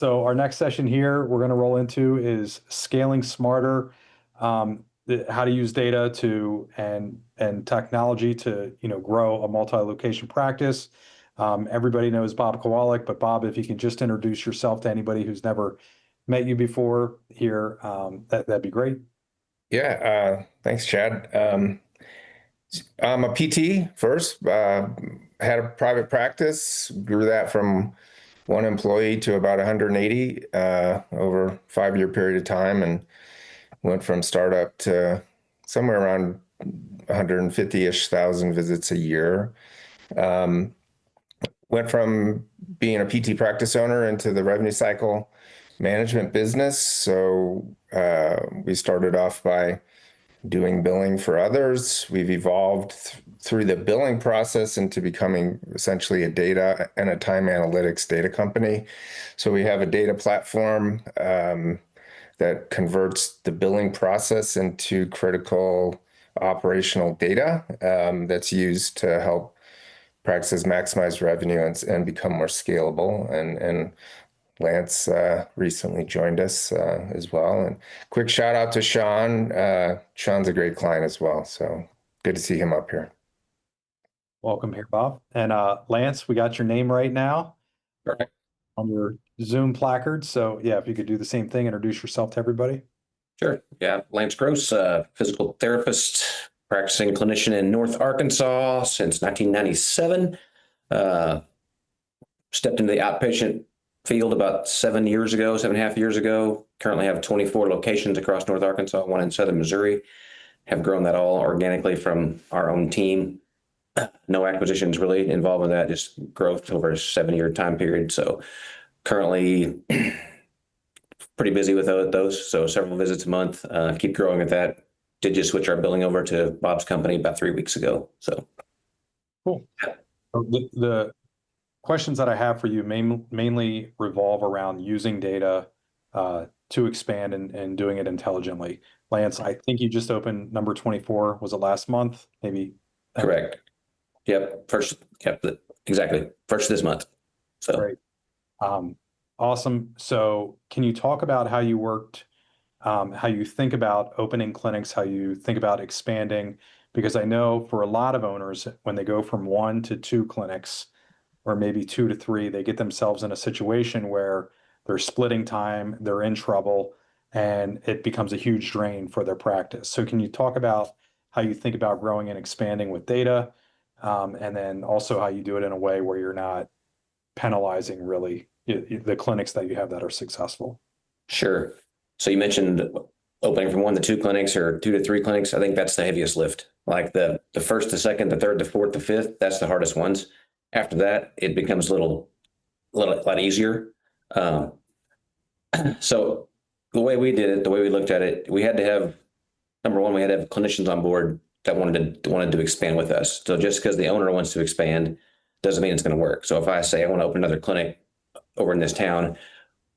So our next session here we're going to roll into is scaling smarter, how to use data to and technology to grow a multi-location practice. Everybody knows Bob Kowalik, but Bob, if you can just introduce yourself to anybody who's never met you before here, that'd be great. Yeah, thanks, Chad. I'm a PT first. Had a private practice, grew that from one employee to about 180 over a 5-year period of time, and went from startup to somewhere around 150-ish thousand visits a year. Went from being a PT practice owner into the revenue cycle management business. So we started off by doing billing for others. We've evolved through the billing process into becoming essentially a data and a time analytics data company. So we have a data platform that converts the billing process into critical operational data that's used to help practices maximize revenue and become more scalable. And Lance recently joined us as well. And quick shout out to Sean. Sean's a great client as well. So good to see him up here. Welcome here, Bob. And Lance, we got your name right now Perfect. on your Zoom placard. So yeah, if you could do the same thing, introduce yourself to everybody. Sure. Yeah. Lance Gross, physical therapist, practicing clinician in North Arkansas since 1997. Stepped into the outpatient field about 7.5 years ago. Currently have 24 locations across North Arkansas, one in Southern Missouri. Have grown that all organically from our own team. No acquisitions really involved in that, just growth over a 7-year time period. So currently pretty busy with those. So several visits a month, keep growing at that. Did just switch our billing over to Bob's company about 3 weeks ago. So cool. The questions that I have for you mainly revolve around using data to expand and doing it intelligently. Lance, I think you just opened number 24. Was it last month? Maybe. Correct. Yep. Exactly. First this month. So great. Awesome. So can you talk about how you worked, how you think about opening clinics, how you think about expanding? Because I know for a lot of owners, when they go from 1 to 2 clinics, or maybe 2 to 3, they get themselves in a situation where they're splitting time, they're in trouble, and it becomes a huge drain for their practice. So can you talk about how you think about growing and expanding with data, and then also how you do it in a way where you're not penalizing really the clinics that you have that are successful? Sure. So you mentioned opening from 1 to 2 clinics or 2 to 3 clinics. I think that's the heaviest lift. Like the first, the second, the third, the fourth, the fifth, that's the hardest ones. After that, it becomes a lot easier. So the way we did it, the way we looked at it, we had to have, number one, we had to have clinicians on board that wanted to expand with us. So just because the owner wants to expand doesn't mean it's going to work. So if I say I want to open another clinic over in this town,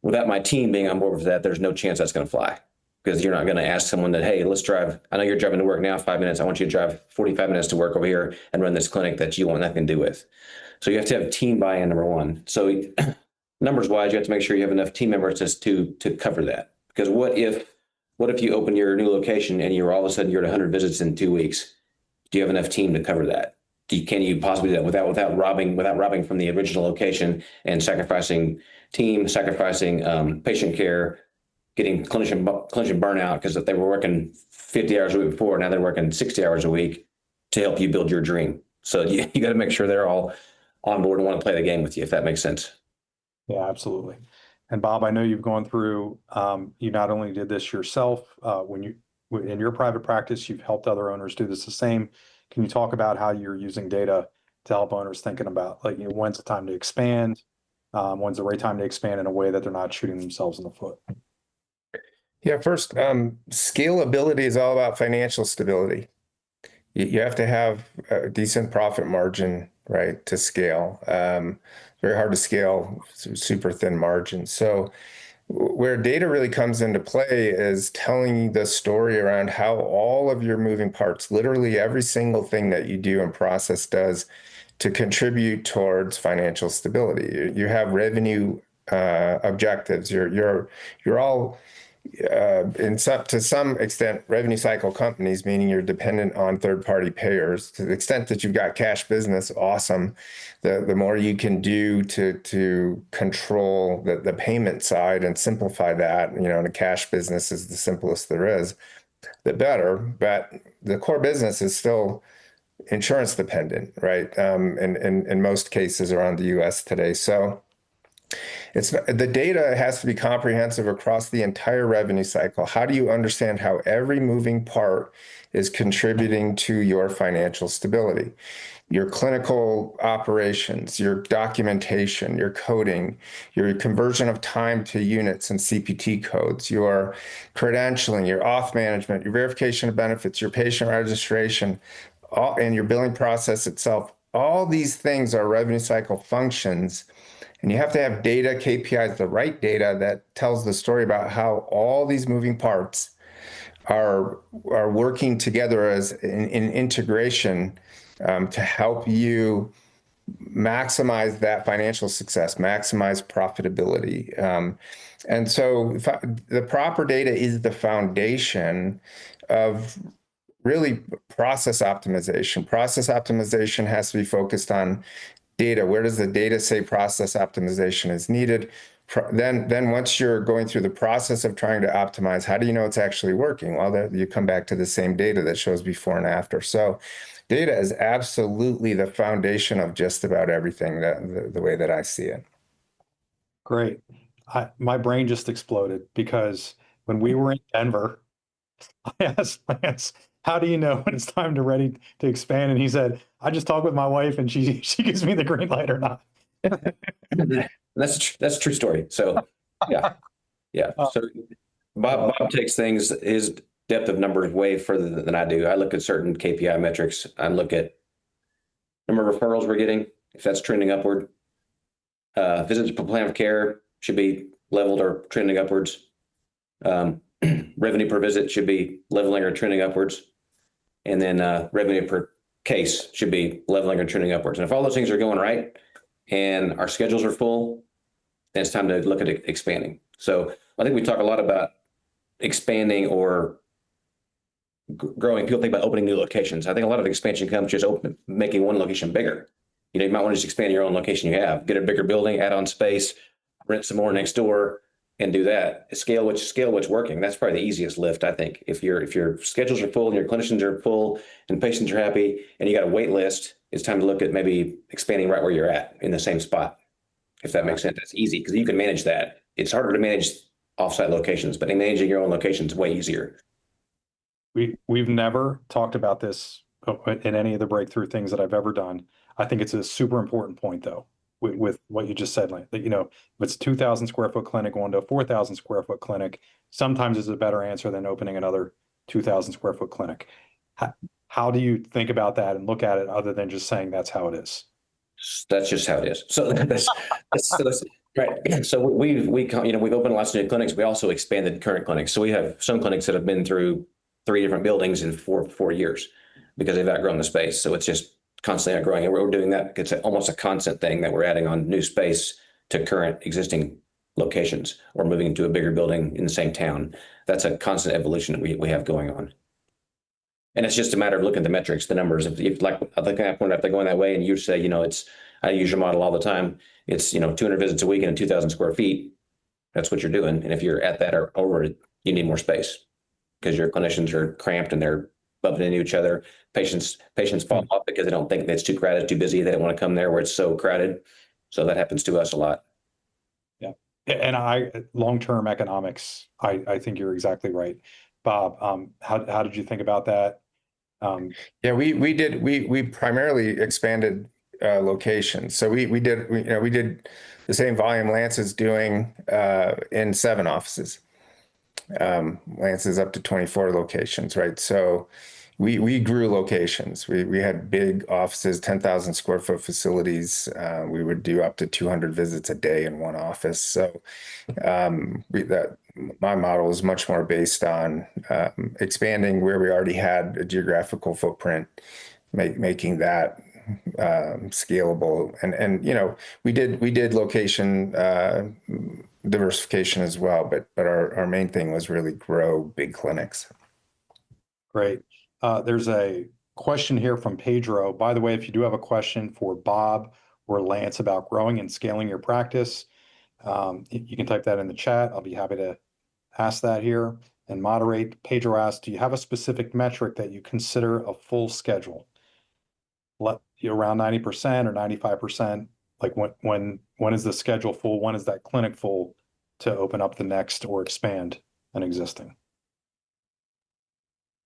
without my team being on board with that, there's no chance that's going to fly. Because you're not going to ask someone that, hey, let's drive. I know you're driving to work now 5 minutes. I want you to drive 45 minutes to work over here and run this clinic that you want nothing to do with. So you have to have team buy-in, number one. So numbers wise, you have to make sure you have enough team members to cover that. Because what if you open your new location and you're all of a sudden you're at 100 visits in 2 weeks? Do you have enough team to cover that? Can you possibly do that without robbing from the original location and sacrificing team, sacrificing patient care, getting clinician burnout because if they were working 50 hours a week before, now they're working 60 hours a week to help you build your dream. So you got to make sure they're all on board and want to play the game with you, if that makes sense. Yeah, absolutely. And Bob, I know you've gone through, you not only did this yourself, in your private practice, you've helped other owners do this the same. Can you talk about how you're using data to help owners thinking about when's the time to expand, when's the right time to expand in a way that they're not shooting themselves in the foot? Yeah, first, scalability is all about financial stability. You have to have a decent profit margin, right, to scale. Very hard to scale super thin margins. So where data really comes into play is telling the story around how all of your moving parts, literally every single thing that you do and process does to contribute towards financial stability. You have revenue objectives. You're all to some extent revenue cycle companies, meaning you're dependent on third-party payers. To the extent that you've got cash business, awesome. The more you can do to control the payment side and simplify that, and a cash business is the simplest there is, the better. But the core business is still insurance dependent, right? In most cases around the US today. So the data has to be comprehensive across the entire revenue cycle. How do you understand how every moving part is contributing to your financial stability? Your clinical operations, your documentation, your coding, your conversion of time to units and CPT codes, your credentialing, your auth management, your verification of benefits, your patient registration, and your billing process itself. All these things are revenue cycle functions. And you have to have data, KPIs, the right data that tells the story about how all these moving parts are working together as in integration to help you maximize that financial success, maximize profitability. And so the proper data is the foundation of really process optimization. Process optimization has to be focused on data. Where does the data say process optimization is needed? Then once you're going through the process of trying to optimize, how do you know it's actually working? Well, you come back to the same data that shows before and after. So data is absolutely the foundation of just about everything, the way that I see it. Great. My brain just exploded because when we were in Denver, I asked Lance, how do you know when it's time to ready to expand? And he said, I just talk with my wife and she gives me the green light or not. That's a true story. So yeah. So Bob takes things, his depth of numbers way further than I do. I look at certain KPI metrics. I look at number of referrals we're getting, if that's trending upward. Visits per plan of care should be leveled or trending upwards. Revenue per visit should be leveling or trending upwards. And then revenue per case should be leveling or trending upwards. And if all those things are going right and our schedules are full, then it's time to look at expanding. So I think we talk a lot about expanding or growing. People think about opening new locations. I think a lot of expansion comes just making one location bigger. You might want to just expand your own location you have, get a bigger building, add on space, rent some more next door, and do that. Scale what's working. That's probably the easiest lift, I think. If your schedules are full and your clinicians are full and patients are happy and you got a wait list, it's time to look at maybe expanding right where you're at in the same spot. If that makes sense, that's easy because you can manage that. It's harder to manage offsite locations, but managing your own locations is way easier. We've never talked about this in any of the breakthrough things that I've ever done. I think it's a super important point though. With what you just said, like that, if it's a 2,000 square foot clinic going to a 4,000 square foot clinic, sometimes it's a better answer than opening another 2,000 square foot clinic. How do you think about that and look at it other than just saying that's how it is? That's just how it is. So that's right. So we've opened lots of new clinics. We also expanded current clinics. So we have some clinics that have been through 3 different buildings in four years because they've outgrown the space. So it's just constantly outgrowing. And we're doing that. It's almost a constant thing that we're adding on new space to current existing locations or moving into a bigger building in the same town. That's a constant evolution that we have going on. And it's just a matter of looking at the metrics, the numbers. If like I think at that point, if they're going that way and you say, I use your model all the time, it's 200 visits a week and 2,000 square feet. That's what you're doing. And if you're at that or over it, you need more space because your clinicians are cramped and they're bumping into each other. Patients fall off because they don't think it's too crowded, too busy. They don't want to come there where it's so crowded. So that happens to us a lot. Yeah. And long-term economics, I think you're exactly right. Bob, how did you think about that? Yeah, we primarily expanded locations. So we did the same volume Lance is doing in 7 offices. Lance is up to 24 locations, right? So we grew locations. We had big offices, 10,000 square foot facilities. We would do up to 200 visits a day in one office. So my model is much more based on expanding where we already had a geographical footprint, making that scalable. And we did location diversification as well, but our main thing was really grow big clinics. Great. There's a question here from Pedro. By the way, if you do have a question for Bob or Lance about growing and scaling your practice, you can type that in the chat. I'll be happy to ask that here and moderate. Pedro asked, do you have a specific metric that you consider a full schedule? Around 90% or 95%? Like when is the schedule full? When is that clinic full to open up the next or expand an existing?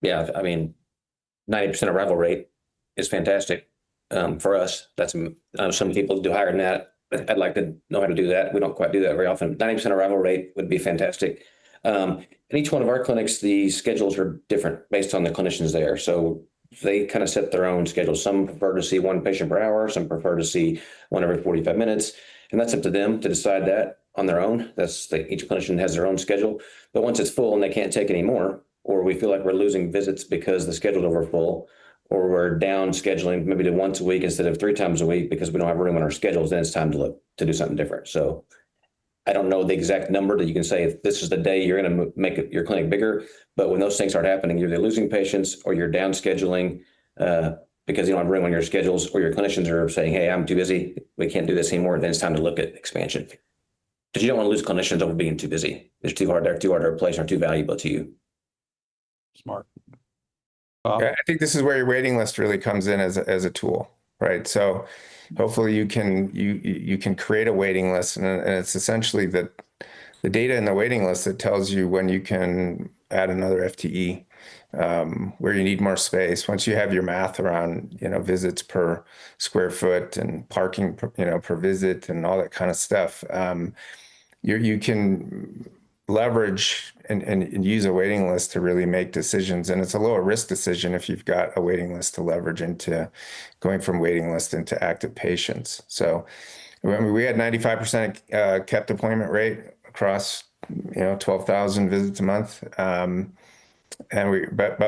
Yeah, I mean, 90% arrival rate is fantastic for us. That's some people do higher than that. I'd like to know how to do that. We don't quite do that very often. 90% arrival rate would be fantastic. In each one of our clinics, the schedules are different based on the clinicians there. So they kind of set their own schedule. Some prefer to see one patient per hour. Some prefer to see one every 45 minutes. And that's up to them to decide that on their own. Each clinician has their own schedule. But once it's full and they can't take any more, or we feel like we're losing visits because the schedule's over full, or we're down scheduling maybe to once a week instead of 3 times a week because we don't have room on our schedules, then it's time to look to do something different. So I don't know the exact number that you can say if this is the day you're going to make your clinic bigger, but when those things start happening, you're either losing patients or you're down scheduling because you don't have room on your schedules, or your clinicians are saying, hey, I'm too busy, we can't do this anymore, then it's time to look at expansion. Because you don't want to lose clinicians over being too busy. They're too hard to replace or too valuable to you. Smart. Yeah, I think this is where your waiting list really comes in as a tool, right? So hopefully you can create a waiting list, and it's essentially the data in the waiting list that tells you when you can add another FTE, where you need more space. Once you have your math around, visits per square foot and parking, per visit and all that kind of stuff, you can leverage and use a waiting list to really make decisions. And it's a lower risk decision if you've got a waiting list to leverage into going from waiting list into active patients. So we had 95% kept appointment rate across 12,000 visits a month. But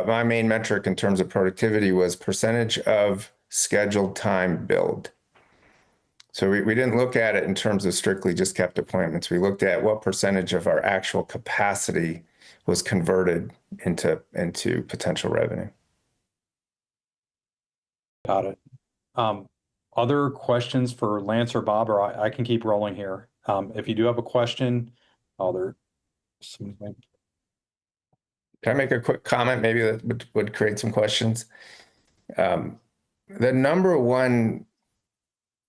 my main metric in terms of productivity was percentage of scheduled time billed. So we didn't look at it in terms of strictly just kept appointments. We looked at what percentage of our actual capacity was converted into potential revenue. Got it. Other questions for Lance or Bob, or I can keep rolling here. If you do have a question, something. Can I make a quick comment? Maybe that would create some questions. The number one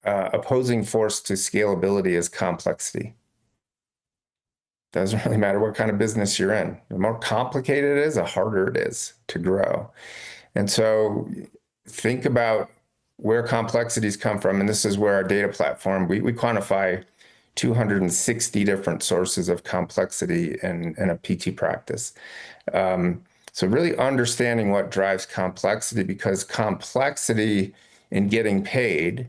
opposing force to scalability is complexity. Doesn't really matter what kind of business you're in. The more complicated it is, the harder it is to grow. And so think about where complexities come from. And this is where our data platform, we quantify 260 different sources of complexity in a PT practice. So really understanding what drives complexity, because complexity in getting paid,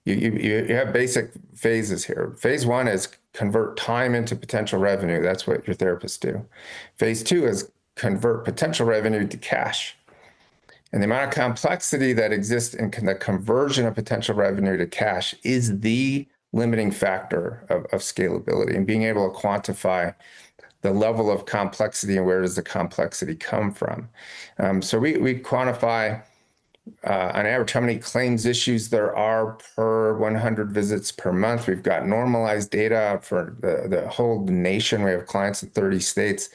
you have basic phases here. Phase 1 is convert time into potential revenue. That's what your therapists do. Phase 2 is convert potential revenue to cash. And the amount of complexity that exists in the conversion of potential revenue to cash is the limiting factor of scalability, and being able to quantify the level of complexity and where does the complexity come from. So we quantify on average how many claims issues there are per 100 visits per month. We've got normalized data for the whole nation. We have clients in 30 states.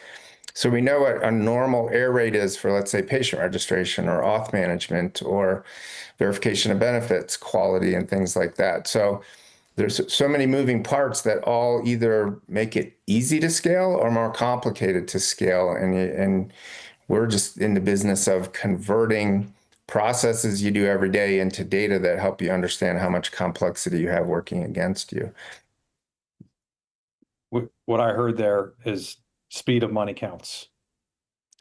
So we know what a normal error rate is for, let's say, patient registration or auth management or verification of benefits, quality, and things like that. So there's so many moving parts that all either make it easy to scale or more complicated to scale. And we're just in the business of converting processes you do every day into data that help you understand how much complexity you have working against you. What I heard there is speed of money counts.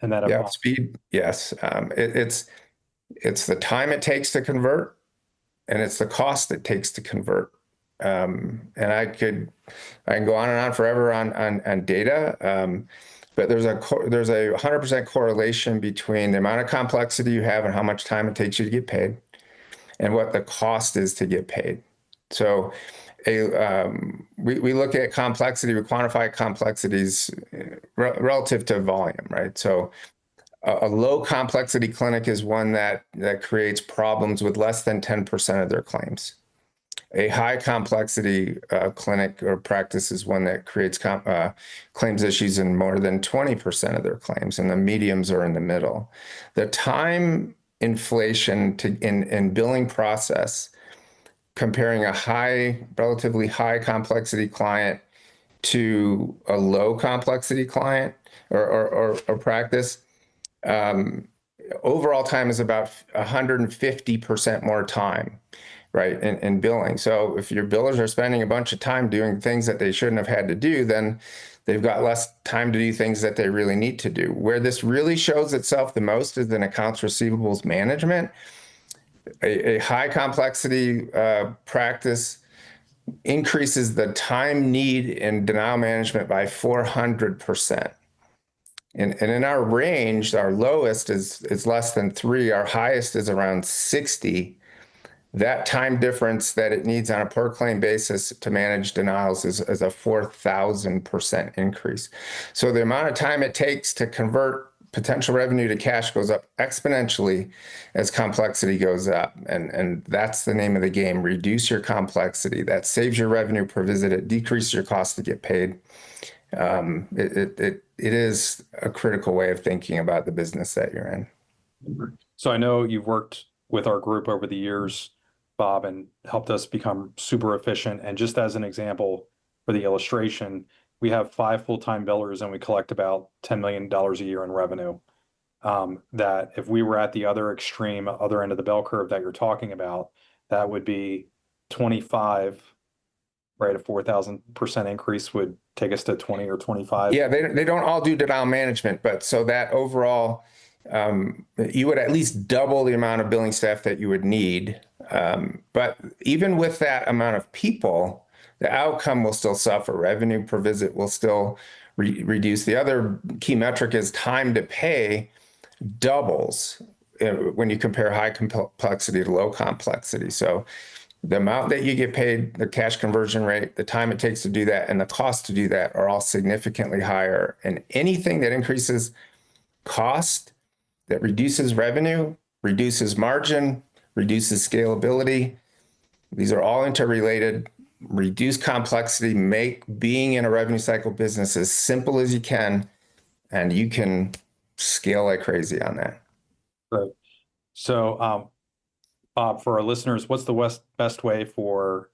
And that speed, yes. It's the time it takes to convert, and it's the cost it takes to convert. And I can go on and on forever on data, but there's a 100% correlation between the amount of complexity you have and how much time it takes you to get paid. and what the cost is to get paid. So we look at complexity, we quantify complexities relative to volume, right? So a low complexity clinic is one that creates problems with less than 10% of their claims. A high complexity clinic or practice is one that creates claims issues in more than 20% of their claims, and the mediums are in the middle. The time inflation in billing process, comparing a relatively high complexity client to a low complexity client or practice, overall time is about 150% more time, right, in billing. So if your billers are spending a bunch of time doing things that they shouldn't have had to do, then they've got less time to do things that they really need to do. Where this really shows itself the most is in accounts receivables management. A high complexity practice increases the time need in denial management by 400%. And in our range, our lowest is less than 3, our highest is around 60. That time difference that it needs on a per claim basis to manage denials is a 4,000% increase. So the amount of time it takes to convert potential revenue to cash goes up exponentially as complexity goes up. And that's the name of the game. Reduce your complexity. That saves your revenue per visit. It decreases your cost to get paid. It is a critical way of thinking about the business that you're in. So I know you've worked with our group over the years, Bob, and helped us become super efficient. And just as an example for the illustration, we have 5 full-time billers and we collect about $10 million a year in revenue. That if we were at the other extreme, other end of the bell curve that you're talking about, that would be 25, right? A 4,000% increase would take us to 20 or 25. Yeah, they don't all do denial management, but so that overall, you would at least double the amount of billing staff that you would need. But even with that amount of people, the outcome will still suffer. Revenue per visit will still reduce. The other key metric is time to pay doubles when you compare high complexity to low complexity. So the amount that you get paid, the cash conversion rate, the time it takes to do that, and the cost to do that are all significantly higher. And anything that increases cost, that reduces revenue, reduces margin, reduces scalability, these are all interrelated. Reduce complexity, make being in a revenue cycle business as simple as you can, and you can scale like crazy on that. Right. So, Bob, for our listeners, what's the best way for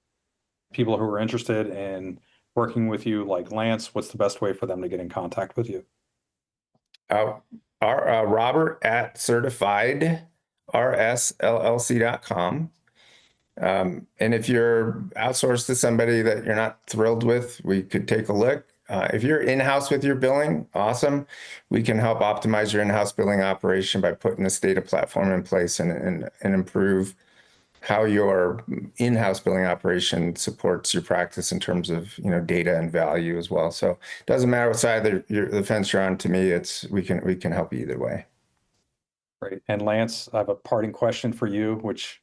people who are interested in working with you, like Lance? What's the best way for them to get in contact with you? Robert at certifiedrsllc.com. And if you're outsourced to somebody that you're not thrilled with, we could take a look. If you're in-house with your billing, awesome. We can help optimize your in-house billing operation by putting this data platform in place and improve how your in-house billing operation supports your practice in terms of data and value as well. So it doesn't matter what side of the fence you're on. To me, we can help you either way. Great. And Lance, I have a parting question for you, which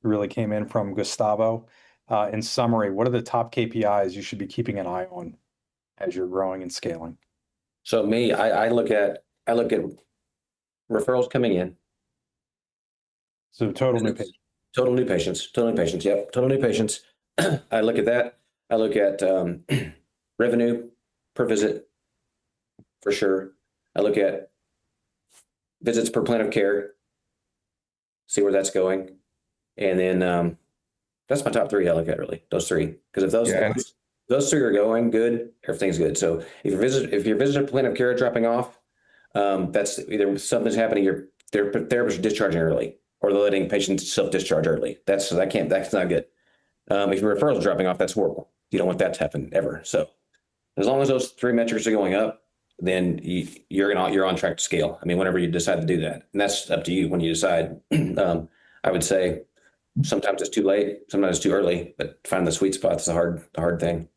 really came in from Gustavo. In summary, what are the top KPIs you should be keeping an eye on as you're growing and scaling? So me, I look at referrals coming in. So total new patients. Total new patients. Yep. Total new patients. I look at that. I look at revenue per visit for sure. I look at visits per plan of care, see where that's going. And then that's my top 3 I look at, really, those 3. Because if those 3 are going good, everything's good. So if your visitor plan of care dropping off, that's either something's happening, their therapists are discharging early, or they're letting patients self-discharge early. That's not good. If your referrals are dropping off, that's horrible. You don't want that to happen ever. So as long as those 3 metrics are going up, then you're on track to scale. I mean, whenever you decide to do that, and that's up to you when you decide. I would say sometimes it's too late, sometimes it's too early, but finding the sweet spot is the hard thing.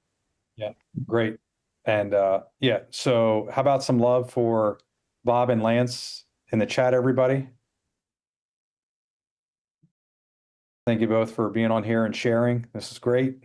Yeah, great. And yeah, so how about some love for Bob and Lance in the chat, everybody? Thank you both for being on here and sharing. This is great.